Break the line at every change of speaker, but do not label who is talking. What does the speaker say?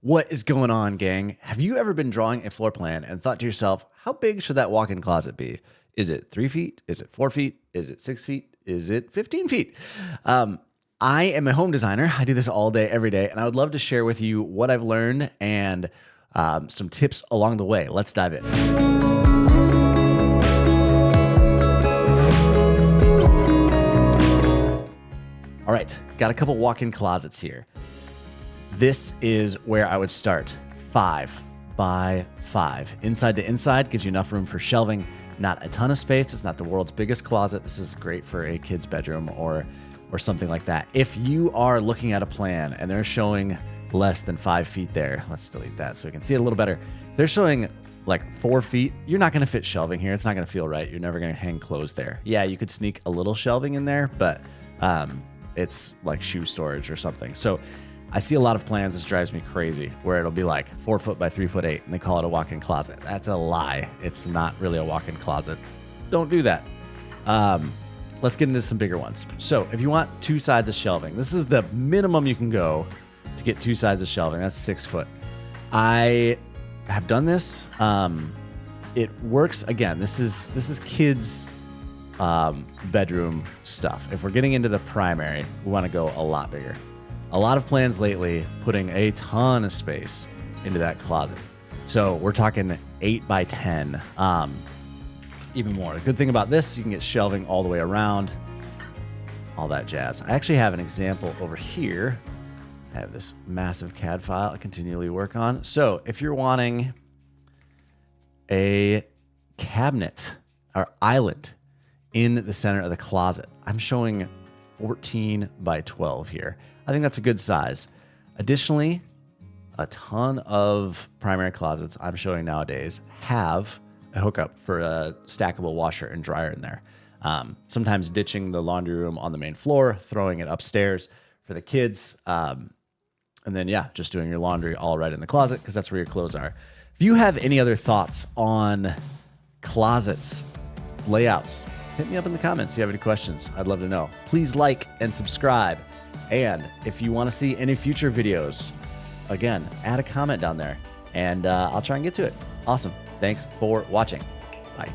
What is going on, gang? Have you ever been drawing a floor plan and thought to yourself, how big should that walk-in closet be? Is it 3 feet? Is it 4 feet? Is it 6 feet? Is it 15 feet? I am a home designer. I do this all day, every day, and I would love to share with you what I've learned and some tips along the way. Let's dive in. All right, got a couple walk-in closets here. This is where I would start. 5 by 5. Inside to inside gives you enough room for shelving. Not a ton of space. It's not the world's biggest closet. This is great for a kid's bedroom or something like that. If you are looking at a plan and they're showing less than 5 feet there, let's delete that so we can see it a little better. They're showing like 4 feet. You're not going to fit shelving here. It's not going to feel right. You're never going to hang clothes there. Yeah, you could sneak a little shelving in there, but it's like shoe storage or something. So I see a lot of plans, this drives me crazy, where it'll be like 4 foot by 3'8", and they call it a walk-in closet. That's a lie. It's not really a walk-in closet. Don't do that. Let's get into some bigger ones. So if you want 2 sides of shelving, this is the minimum you can go to get 2 sides of shelving. That's 6 foot. I have done this. It works. Again, this is kids' bedroom stuff. If we're getting into the primary, we want to go a lot bigger. A lot of plans lately putting a ton of space into that closet. So we're talking 8 by 10, even more. The good thing about this, you can get shelving all the way around, all that jazz. I actually have an example over here. I have this massive CAD file I continually work on. So if you're wanting a cabinet or island in the center of the closet, I'm showing 14 by 12 here. I think that's a good size. Additionally, a ton of primary closets I'm showing nowadays have a hookup for a stackable washer and dryer in there. Sometimes ditching the laundry room on the main floor, throwing it upstairs for the kids. And then, yeah, just doing your laundry all right in the closet because that's where your clothes are. If you have any other thoughts on closets, layouts, hit me up in the comments if you have any questions. I'd love to know. Please like and subscribe. And if you want to see any future videos, again, add a comment down there and I'll try and get to it. Awesome. Thanks for watching. Bye.